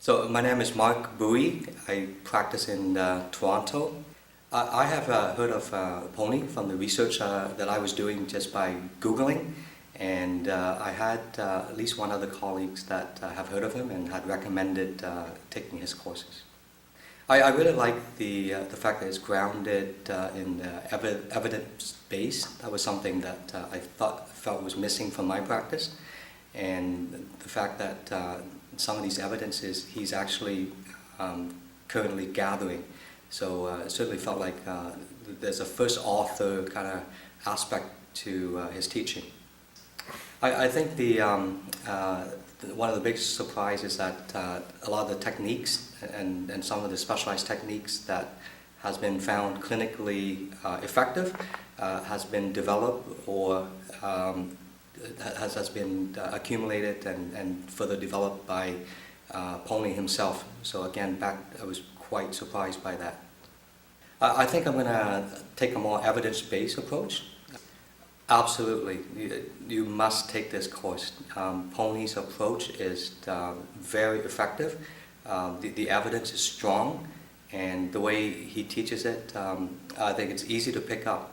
So my name is Mark Bui. I practice in Toronto. I have heard of Poney from the research that I was doing just by Googling, and I had at least one other colleagues that have heard of him and had recommended taking his courses. I really like the fact that it's grounded in evidence base. That was something that I felt was missing from my practice, and the fact that some of these evidences he's actually currently gathering. So it certainly felt like there's a first author kind of aspect to his teaching. I think one of the big surprises is that a lot of the techniques and some of the specialized techniques that has been found clinically effective has been developed or has been accumulated and further developed by Poney himself. So again, I was quite surprised by that. I think I'm going to take a more evidence-based approach. Absolutely, you must take this course. Poney's approach is very effective. The evidence is strong, and the way he teaches it, I think it's easy to pick up.